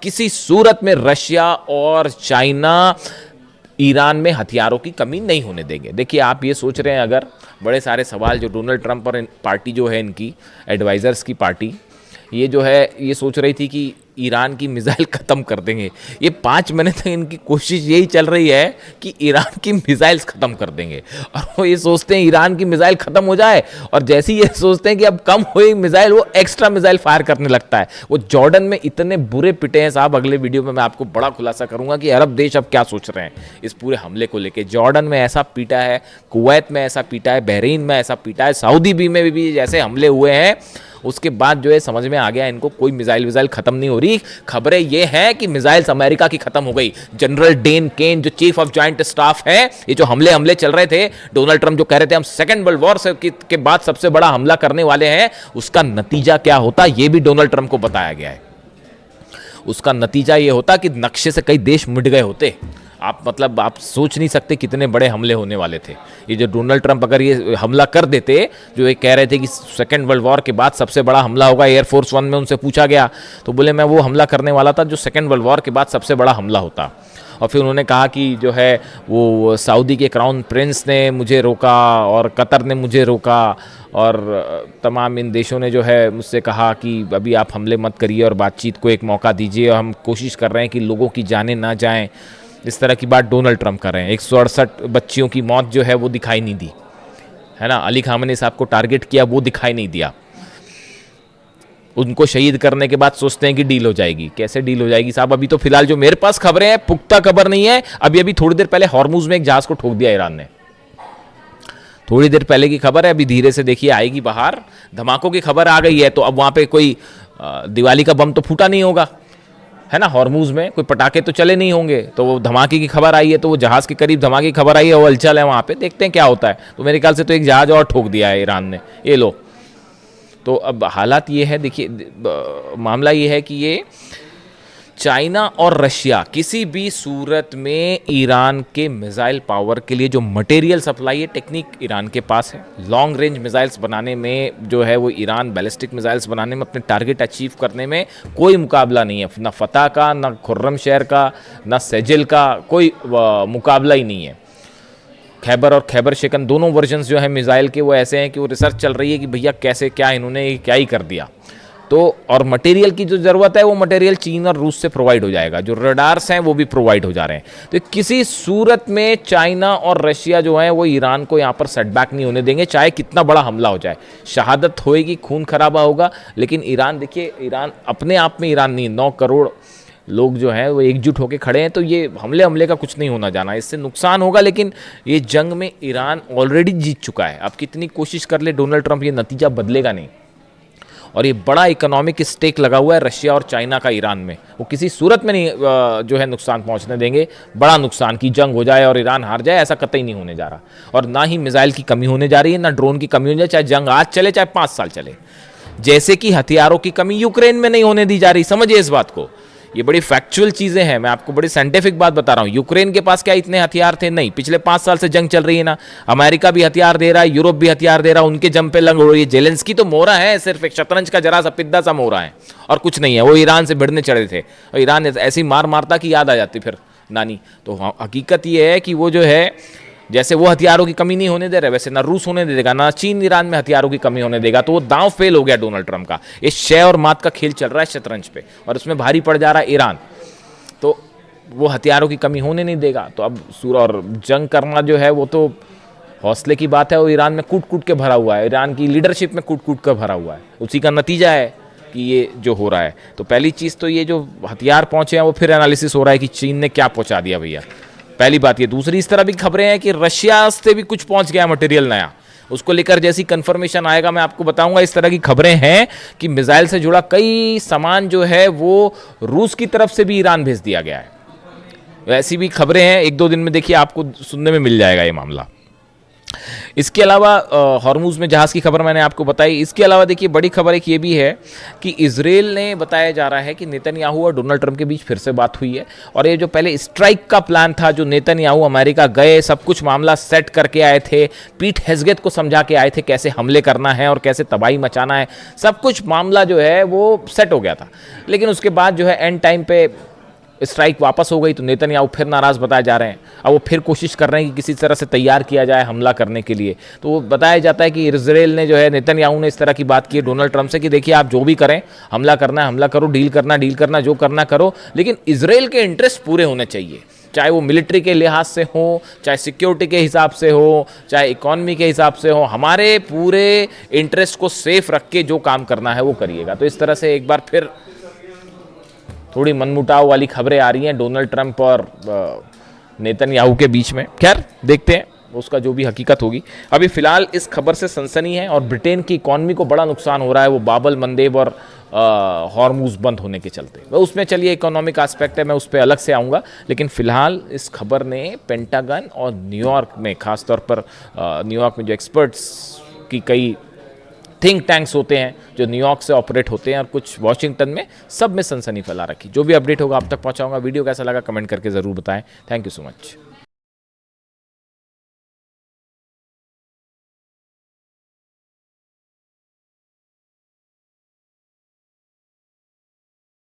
किसी सूरत में रशिया और चाइना ईरान में हथियारों की कमी नहीं होने देंगे। देखिए, आप ये सोच रहे हैं, अगर बड़े सारे सवाल जो डोनाल्ड ट्रंप और पार्टी जो है इनकी एडवाइज़र्स की पार्टी, ये जो है ये सोच रही थी कि ईरान की मिसाइल ख़त्म कर देंगे। ये 5 महीने तक इनकी कोशिश यही चल रही है कि ईरान की मिसाइल्स ख़त्म कर देंगे, और वो ये सोचते हैं ईरान की मिसाइल ख़त्म हो जाए, और जैसे ही ये सोचते हैं कि अब कम हुई मिसाइल, वो एक्स्ट्रा मिसाइल फायर करने लगता है। वो जॉर्डन में इतने बुरे पिटे हैं साहब, अगले वीडियो में मैं आपको बड़ा खुलासा करूंगा कि अरब देश अब क्या सोच रहे हैं इस पूरे हमले को लेकर। जॉर्डन में ऐसा पीटा है, कुवैत में ऐसा पीटा है, बहरीन में ऐसा पीटा है, सऊदी में भी जैसे हमले हुए हैं, उसके बाद जो है समझ में आ गया इनको कोई मिसाइल खत्म नहीं हो रही। खबरें ये हैं कि मिसाइल्स अमेरिका की खत्म हो गई। जनरल डेन केन जो चीफ ऑफ जॉइंट स्टाफ है, ये जो हमले चल रहे थे, डोनाल्ड ट्रंप जो कह रहे थे हम सेकेंड वर्ल्ड वॉर के बाद सबसे बड़ा हमला करने वाले हैं, उसका नतीजा क्या होता ये भी डोनाल्ड ट्रंप को बताया गया है। उसका नतीजा ये होता कि नक्शे से कई देश मिट गए होते। आप सोच नहीं सकते कितने बड़े हमले होने वाले थे। ये जो डोनाल्ड ट्रंप अगर ये हमला कर देते, जो ये कह रहे थे कि सेकेंड वर्ल्ड वॉर के बाद सबसे बड़ा हमला होगा, एयरफोर्स 1 में उनसे पूछा गया तो बोले मैं वो हमला करने वाला था जो सेकेंड वर्ल्ड वॉर के बाद सबसे बड़ा हमला होता। और फिर उन्होंने कहा कि जो है वो सऊदी के क्राउन प्रिंस ने मुझे रोका और कतर ने मुझे रोका, और तमाम इन देशों ने जो है मुझसे कहा कि अभी आप हमले मत करिए और बातचीत को एक मौका दीजिए, और हम कोशिश कर रहे हैं कि लोगों की जानें ना जाएं। इस तरह की बात डोनाल्ड ट्रंप कर रहे हैं। 168 बच्चियों की मौत जो है वो दिखाई नहीं दी, है ना। अली खामनी साहब को टारगेट किया, वो दिखाई नहीं दिया। उनको शहीद करने के बाद सोचते हैं कि डील हो जाएगी। कैसे डील हो जाएगी साहब? अभी तो फिलहाल जो मेरे पास खबरें हैं, पुख्ता खबर नहीं है। अभी थोड़ी देर पहले हॉर्मुज में एक जहाज को ठोक दिया ईरान ने, थोड़ी देर पहले की खबर है। अभी धीरे से देखिए आएगी बाहर। धमाकों की खबर आ गई है, तो अब वहां पे कोई दिवाली का बम तो फूटा नहीं होगा, है ना। हॉर्मुज में कोई पटाखे तो चले नहीं होंगे, तो वो धमाके की खबर आई है, तो वो जहाज के करीब धमाके की खबर आई है, वो हलचल है वहां पे, देखते हैं क्या होता है। तो मेरे ख्याल से तो एक जहाज और ठोक दिया है ईरान ने, ये लो। तो अब हालात ये है, देखिए मामला ये है कि ये चाइना और रशिया किसी भी सूरत में ईरान के मिसाइल पावर के लिए जो मटेरियल सप्लाई है, टेक्निक ईरान के पास है। लॉन्ग रेंज मिसाइल्स बनाने में जो है वो ईरान बैलिस्टिक मिसाइल्स बनाने में, अपने टारगेट अचीव करने में कोई मुकाबला नहीं है। ना फतह का, ना खुर्रमशहर का, ना सेजिल का, कोई मुकाबला ही नहीं है। खैबर और खैबर शिकन दोनों वर्जन्स जो है मिसाइल के वो ऐसे हैं कि वो रिसर्च चल रही है कि भैया कैसे क्या इन्होंने क्या ही कर दिया। तो और मटेरियल की जो ज़रूरत है वो मटेरियल चीन और रूस से प्रोवाइड हो जाएगा, जो रडार्स हैं वो भी प्रोवाइड हो जा रहे हैं। तो किसी सूरत में चाइना और रशिया जो है वो ईरान को यहाँ पर सेटबैक नहीं होने देंगे, चाहे कितना बड़ा हमला हो जाए। शहादत होएगी, खून खराबा होगा, लेकिन ईरान, देखिए ईरान अपने आप में ईरान नहीं, 9 करोड़ लोग जो हैं वो एकजुट होकर खड़े हैं। तो ये हमले का कुछ नहीं होना जाना, इससे नुकसान होगा, लेकिन ये जंग में ईरान ऑलरेडी जीत चुका है। अब कितनी कोशिश कर ले डोनाल्ड ट्रंप, ये नतीजा बदलेगा नहीं। और ये बड़ा इकोनॉमिक स्टेक लगा हुआ है रशिया और चाइना का ईरान में, वो किसी सूरत में नहीं जो है नुकसान पहुंचने देंगे। बड़ा नुकसान की जंग हो जाए और ईरान हार जाए, ऐसा कतई नहीं होने जा रहा। और ना ही मिसाइल की कमी होने जा रही है, ना ड्रोन की कमी होने जा रही, चाहे जंग आज चले चाहे 5 साल चले। जैसे कि हथियारों की कमी यूक्रेन में नहीं होने दी जा रही, समझिए इस बात को। ये बड़ी फैक्चुअल चीजें हैं, मैं आपको बड़ी साइंटिफिक बात बता रहा हूं। यूक्रेन के पास क्या इतने हथियार थे? नहीं। पिछले 5 साल से जंग चल रही है ना, अमेरिका भी हथियार दे रहा है, यूरोप भी हथियार दे रहा है, उनके जम पे लंग हो रही है। जेलेंस्की तो मोहरा है, सिर्फ एक शतरंज का जरा सा पिद्दा सा मोहरा है, और कुछ नहीं है। वो ईरान से भिड़ने चढ़े थे, और ईरान ऐसी मार मारता कि याद आ जाती फिर नानी। तो हकीकत ये है कि वो जो है, जैसे वो हथियारों की कमी नहीं होने दे रहे, वैसे ना रूस होने देगा, ना चीन ईरान में हथियारों की कमी होने देगा। तो वो दांव फेल हो गया डोनाल्ड ट्रंप का। ये शय और मात का खेल चल रहा है शतरंज पे, और उसमें भारी पड़ जा रहा है ईरान। तो वो हथियारों की कमी होने नहीं देगा। तो अब और जंग करना जो है वो तो हौसले की बात है। वो ईरान में कूट कूट के भरा हुआ है, ईरान की लीडरशिप में कूट कूट कर भरा हुआ है। उसी का नतीजा है कि ये जो हो रहा है। तो पहली चीज़ तो ये जो हथियार पहुंचे हैं वो फिर एनालिसिस हो रहा है कि चीन ने क्या पहुंचा दिया भैया, पहली बात ये। दूसरी, इस तरह भी खबरें हैं कि रशिया से भी कुछ पहुंच गया मटेरियल नया, उसको लेकर जैसी कंफर्मेशन आएगा मैं आपको बताऊंगा। इस तरह की खबरें हैं कि मिसाइल से जुड़ा कई सामान जो है वो रूस की तरफ से भी ईरान भेज दिया गया है। ऐसी भी खबरें हैं, 1-2 दिन में देखिए आपको सुनने में मिल जाएगा ये मामला। इसके अलावा हॉर्मुज में जहाज़ की खबर मैंने आपको बताई। इसके अलावा देखिए बड़ी खबर एक ये भी है कि इजराइल ने बताया जा रहा है कि नेतन्याहू और डोनाल्ड ट्रंप के बीच फिर से बात हुई है, और ये जो पहले स्ट्राइक का प्लान था, जो नेतन्याहू अमेरिका गए, सब कुछ मामला सेट करके आए थे, पीट हेग्सेथ को समझा के आए थे कैसे हमले करना है और कैसे तबाही मचाना है, सब कुछ मामला जो है वो सेट हो गया था। लेकिन उसके बाद जो है एंड टाइम पे स्ट्राइक वापस हो गई, तो नेतन्याहू फिर नाराज़ बताए जा रहे हैं। अब वो फिर कोशिश कर रहे हैं कि किसी तरह से तैयार किया जाए हमला करने के लिए। तो वो बताया जाता है कि इजराइल ने जो है, नेतन्याहू ने इस तरह की बात की है डोनाल्ड ट्रंप से कि देखिए आप जो भी करें, हमला करना है हमला करो, डील करना जो करना करो, लेकिन इजराइल के इंटरेस्ट पूरे होने चाहिए, चाहे वो मिलिट्री के लिहाज से हो, चाहे सिक्योरिटी के हिसाब से हो, चाहे इकॉनमी के हिसाब से हो, हमारे पूरे इंटरेस्ट को सेफ रख के जो काम करना है वो करिएगा। तो इस तरह से एक बार फिर थोड़ी मनमुटाव वाली खबरें आ रही हैं डोनाल्ड ट्रंप और नेतन्याहू के बीच में। खैर देखते हैं उसका जो भी हकीकत होगी। अभी फिलहाल इस खबर से सनसनी है और ब्रिटेन की इकॉनमी को बड़ा नुकसान हो रहा है, वो बाबल मंदेब और हॉर्मुज बंद होने के चलते। वह उसमें चलिए इकोनॉमिक एस्पेक्ट है, मैं उस पर अलग से आऊँगा, लेकिन फिलहाल इस खबर ने पेंटागन और न्यूयॉर्क में, खासतौर पर न्यूयॉर्क में जो एक्सपर्ट्स की कई थिंक टैंक्स होते हैं जो न्यूयॉर्क से ऑपरेट होते हैं और कुछ वॉशिंगटन में, सब में सनसनी फैला रखी। जो भी अपडेट होगा आप तक पहुंचाऊंगा। वीडियो कैसा लगा कमेंट करके ज़रूर बताएं। Thank you so much.